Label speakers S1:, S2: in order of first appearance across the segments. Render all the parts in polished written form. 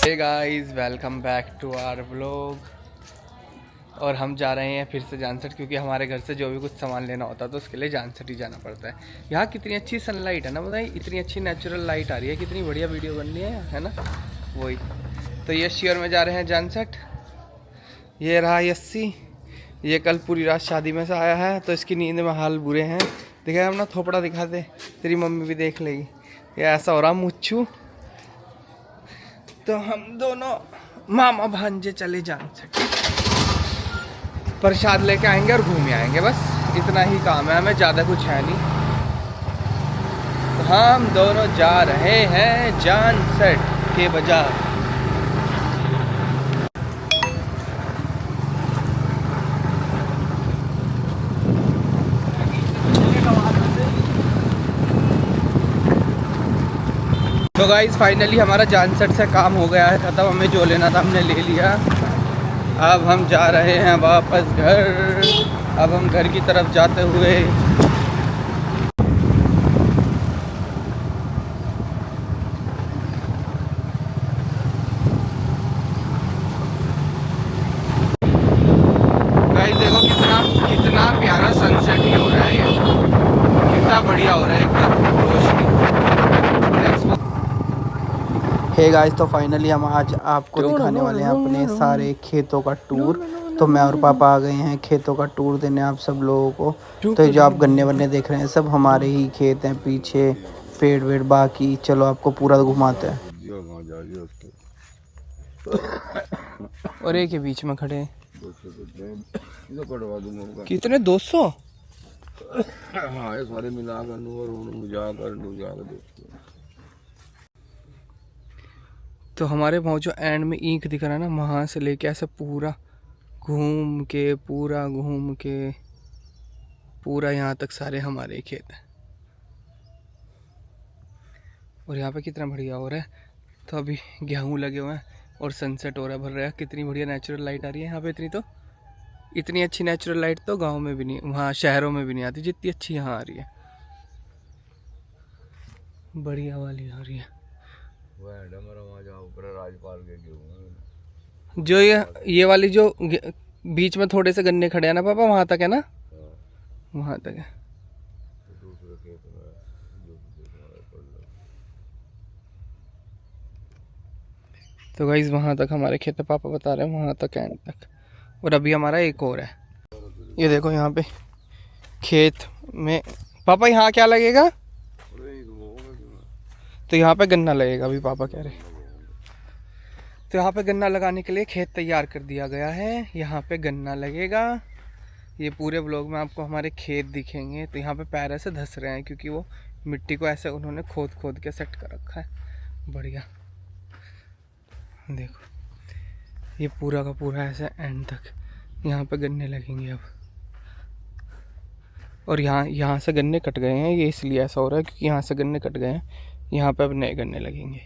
S1: Hey guys, welcome back to our vlog. और हम जा रहे हैं फिर से जानसठ, क्योंकि हमारे घर से जो भी कुछ सामान लेना होता है तो उसके लिए जानसठ ही जाना पड़ता है। यहाँ कितनी अच्छी सनलाइट है ना, बताइए, इतनी अच्छी नेचुरल लाइट आ रही है, कितनी बढ़िया वीडियो बन रही है ना। वही तो यशी और मैं जा रहे हैं जानसठ। ये रहा यस्सी, ये कल पूरी रात शादी में से आया है तो इसकी नींद में हाल बुरे हैं। दिखा हम ना, थोपड़ा दिखा दे, तेरी मम्मी भी देख लेगी। ये ऐसा हो रहा मुच्छू। तो हम दोनों मामा भांजे चले जानसठ, प्रसाद लेके आएंगे और घूम आएंगे, बस इतना ही काम है, हमें ज़्यादा कुछ है नहीं। तो हम दोनों जा रहे हैं जानसठ के बाजार। तो गाइस फाइनली हमारा जानसठ से काम हो गया है ख़त्म, हमें जो लेना था हमने ले लिया। अब हम जा रहे हैं वापस घर। अब हम घर की तरफ जाते हुए गाइस देखो कितना कितना प्यारा सनसेट ही हो रहा है, ये कितना बढ़िया हो रहा है एकदम रोशनी। हे गाइस, तो फाइनली हम आज आपको दिखाने वाले हैं अपने सारे खेतों का टूर। तो मैं और पापा आ गए हैं खेतों का टूर देने आप सब लोगों को। तो ये जो आप गन्ने वन्ने देख रहे हैं सब हमारे ही खेत हैं, पीछे पेड़ वेड़ बाकी। चलो आपको पूरा घुमाते हैं। और एक के बीच में खड़े हैं, कितने 200?
S2: हाँ, सारे मिलाकर
S1: तो हमारे वहाँ जो एंड में ईंख दिख रहा है ना, वहाँ से लेके ऐसे पूरा घूम के पूरा यहाँ तक सारे हमारे खेत हैं। और यहाँ पे कितना बढ़िया हो रहा है। तो अभी गेहूँ लगे हुए हैं और सनसेट हो रहा है, भर रहा है। कितनी बढ़िया नेचुरल लाइट आ रही है यहाँ पे। इतनी अच्छी नेचुरल लाइट तो गाँव में भी नहीं, वहाँ शहरों में भी नहीं आती जितनी अच्छी यहाँ आ रही है। बढ़िया वाली आ रही है। जो ये वाली जो बीच में थोड़े से गन्ने खड़े हैं ना पापा, वहां तक है ना, वहां तक है। तो गाइस वहां तक हमारे खेत है, पापा बता रहे हैं वहां तक एंड तक। और अभी हमारा एक और है, ये देखो यहाँ पे खेत में। पापा यहाँ क्या लगेगा? तो यहाँ पे गन्ना लगेगा, अभी पापा कह रहे। तो यहाँ पे गन्ना लगाने के लिए खेत तैयार कर दिया गया है, यहाँ पे गन्ना लगेगा। ये पूरे ब्लॉग में आपको हमारे खेत दिखेंगे। तो यहाँ पे पैर ऐसे धंस रहे हैं क्योंकि वो मिट्टी को ऐसे उन्होंने खोद खोद के सेट कर रखा है। बढ़िया देखो, ये पूरा का पूरा ऐसे एंड तक यहाँ पे गन्ने लगेंगे अब। और यहाँ से गन्ने कट गए हैं, ये इसलिए ऐसा हो रहा है क्योंकि यहाँ से गन्ने कट गए हैं, यहाँ पे अब नए गन्ने लगेंगे।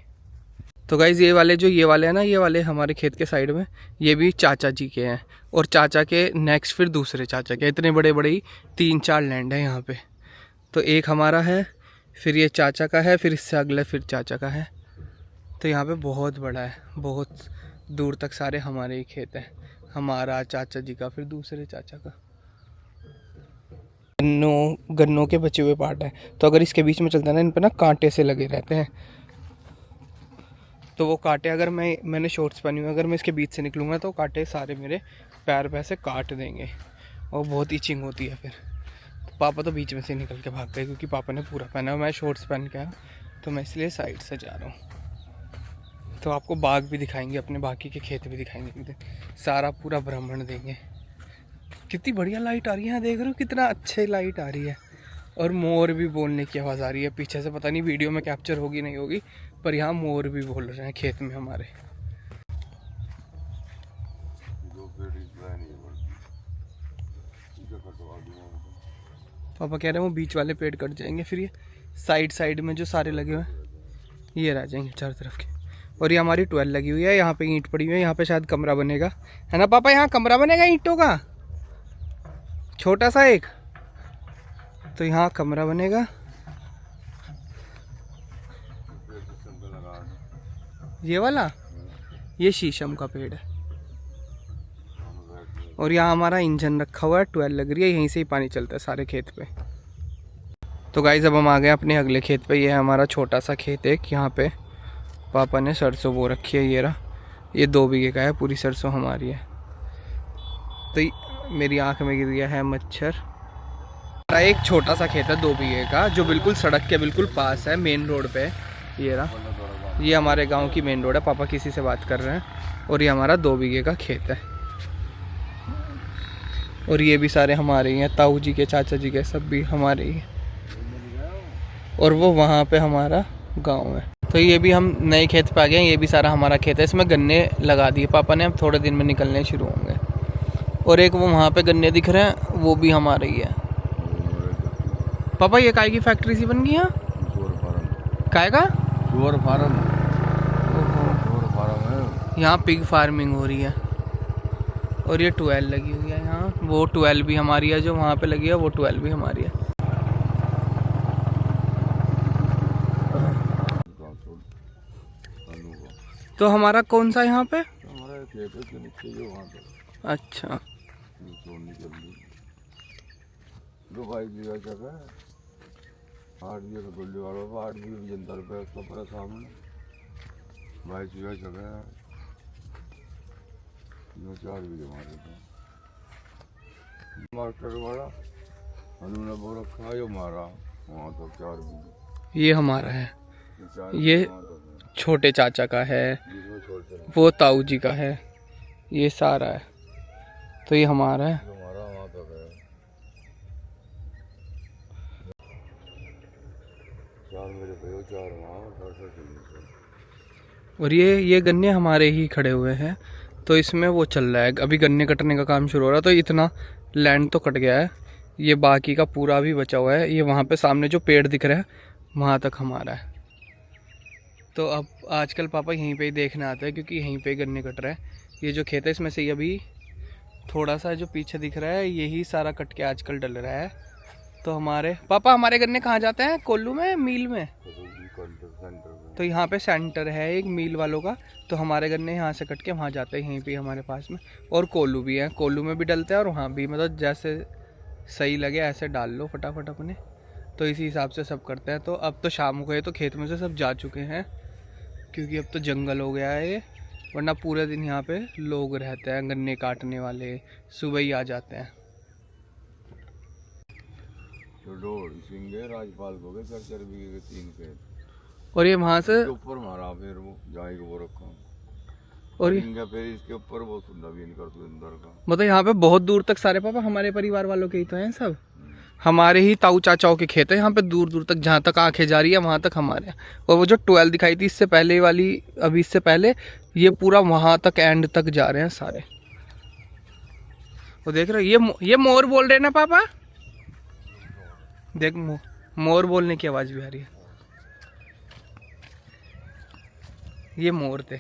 S1: तो गाइज़ ये वाले हैं ना, ये वाले हमारे खेत के साइड में, ये भी चाचा जी के हैं। और चाचा के नेक्स्ट फिर दूसरे चाचा के, इतने बड़े बड़े ही 3-4 लैंड हैं यहाँ पे। तो एक हमारा है, फिर ये चाचा का है, फिर इससे अगले फिर चाचा का है। तो यहाँ पे बहुत बड़ा है, बहुत दूर तक सारे हमारे ही खेत हैं, हमारा, चाचा जी का, फिर दूसरे चाचा का। गन्नों के बचे हुए पार्ट है, तो अगर इसके बीच में चलता है ना, इन पर ना कांटे से लगे रहते हैं। तो वो कांटे, अगर मैंने शॉर्ट्स पहनी हुई, अगर मैं इसके बीच से निकलूँगा तो कांटे सारे मेरे पैर पे से काट देंगे और बहुत ईचिंग होती है फिर। तो पापा तो बीच में से निकल के भाग गए क्योंकि पापा ने पूरा पहना है, मैं शॉर्ट्स पहन के आया, तो मैं इसलिए साइड से जा रहा हूँ। तो आपको बाग भी दिखाएंगे, अपने बाकी के खेत भी दिखाएंगे, सारा पूरा भ्रमण देंगे। कितनी बढ़िया लाइट आ रही है, देख रहे हो कितना अच्छी लाइट आ रही है। और मोर भी बोलने की आवाज़ आ रही है पीछे से, पता नहीं वीडियो में कैप्चर होगी नहीं होगी, पर यहाँ मोर भी बोल रहे हैं खेत में हमारे। पापा कह रहे हैं वो बीच वाले पेड़ कट जाएंगे, फिर ये साइड में जो सारे लगे हुए हैं ये रह जाएंगे चारों तरफ के। और ये हमारी 12 लगी हुई है, यहाँ पे ईंट पड़ी हुई है, यहाँ पे शायद कमरा बनेगा, है ना पापा? यहाँ कमरा बनेगा ईंटों का, छोटा सा एक। तो यहाँ कमरा बनेगा, ये वाला। ये शीशम का पेड़ है। और यहाँ हमारा इंजन रखा हुआ है, ट्वेल लग रही है, यहीं से ही पानी चलता है सारे खेत पे। तो गाइस अब हम आ गए अपने अगले खेत पे। ये है हमारा छोटा सा खेत एक, यहाँ पे पापा ने सरसों बो रखी है। ये रहा, ये 2 बीघे का है, पूरी सरसों हमारी है। तो मेरी आँख में गिर गया है मच्छर। एक छोटा सा खेत है 2 बीघे का, जो बिल्कुल सड़क के बिल्कुल पास है, मेन रोड पे। ये रहा, ये हमारे गांव की मेन रोड है। पापा किसी से बात कर रहे हैं। और ये हमारा 2 बीघे का खेत है। और ये भी सारे हमारे ही हैं, ताऊ जी के, चाचा जी के, सब भी हमारे ही हैं। और वो वहाँ पे हमारा गांव है। तो ये भी हम नए खेत पे आ गए हैं। ये भी सारा हमारा खेत है। इसमें गन्ने लगा दिए पापा ने, अब थोड़े दिन में निकलने शुरू होंगे। और एक वो वहाँ पे गन्ने दिख रहे हैं, वो भी हमारे ही है। पापा ये काय की फैक्ट्री सी बन गई है? काय का?
S2: शुअर फार्म है।
S1: यहाँ पिग फार्मिंग हो रही है। और ये 12 लगी हुई है यहाँ। वो 12 भी हमारी है, जो वहाँ पे लगी है वो 12 भी हमारी है। तो हमारा कौन सा यहाँ पे?
S2: हमारा खेत है के नीचे जो वहाँ पे।
S1: अच्छा,
S2: दो भाई दिया जगह है, 8 बीघे का गुल्ली वाला, 8 बीघे जनता रुपये उसका पूरा सामने 22 बीघा जगह है। 4 बीघे हमारे मार्केट वाला उन्होंने वो रखा है, जो मारा वहाँ तो 4 बीघे
S1: ये हमारा है। ये छोटे चाचा का है, वो ताऊ जी का है, ये सारा है। तो ये हमारा है।
S2: वहाँ तो है 4 मेरे भाई, 4 वहाँ।
S1: और ये गन्ने हमारे ही खड़े हुए हैं। तो इसमें वो चल रहा है अभी, गन्ने कटने का काम शुरू हो रहा है। तो इतना लैंड तो कट गया है, ये बाकी का पूरा भी बचा हुआ है। ये वहाँ पे सामने जो पेड़ दिख रहा है वहाँ तक हमारा है। तो अब आजकल पापा यहीं पे ही देखने आते हैं, क्योंकि यहीं पे गन्ने कट रहा है। ये जो खेत है इसमें से अभी थोड़ा सा जो पीछे दिख रहा है, यही सारा कट के आजकल डल रहा है। तो हमारे हमारे गन्ने कहाँ जाते हैं? कोल्लू में, मील में। तो यहाँ पे सेंटर है एक मील वालों का। तो हमारे गन्ने यहाँ से कट के वहाँ जाते हैं, यहीं पे हमारे पास में। और कोल्लू भी है, कोल्लू में भी डलते हैं और वहाँ भी, मतलब जैसे सही लगे ऐसे डाल लो फटाफट अपने। तो इसी हिसाब से सब करते हैं। तो अब तो शाम को है, तो खेत में से सब जा चुके हैं, क्योंकि अब तो जंगल हो गया है ये। वरना पूरे दिन यहाँ पे लोग रहते हैं, गन्ने काटने वाले सुबह ही आ जाते हैं।
S2: राजपाल को गए 4 बीघे के 3 खेत।
S1: और ये वहाँ से
S2: ऊपर मारा, फिर वो जाएगा वो रखा।
S1: और ये
S2: फिर इसके ऊपर वो नवीन कर अंदर का,
S1: मतलब यहाँ पे बहुत दूर तक सारे पापा हमारे परिवार वालों के ही तो हैं सब। हमारे ही ताऊ चाचाओं के खेत है यहाँ पे, दूर दूर तक, जहाँ तक आंखें जा रही है वहाँ तक हमारे। और वो जो 12 दिखाई थी इससे पहले वाली, अभी इससे पहले, ये पूरा वहाँ तक एंड तक जा रहे हैं सारे। वो देख रहे हो, ये मोर बोल रहे हैं ना पापा? देख मोर बोलने की आवाज़ भी आ रही है। ये मोर थे।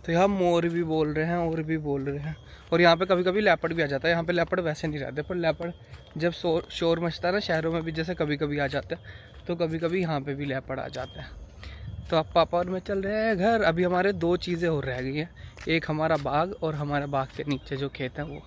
S1: तो यहाँ मोर भी बोल रहे हैं और भी बोल रहे हैं। और यहाँ पे कभी कभी लेपर्ड भी आ जाता है। यहाँ पे लेपर्ड वैसे नहीं रहते, पर लेपर्ड जब शोर मचता है ना, शहरों में भी जैसे कभी कभी आ जाते हैं, तो कभी कभी यहाँ पे भी लेपर्ड आ जाते हैं। तो अब पापा और मैं चल रहे हैं घर। अभी हमारे 2 चीज़ें और रह गई हैं, एक हमारा बाग और हमारे बाग के नीचे जो खेत है वो।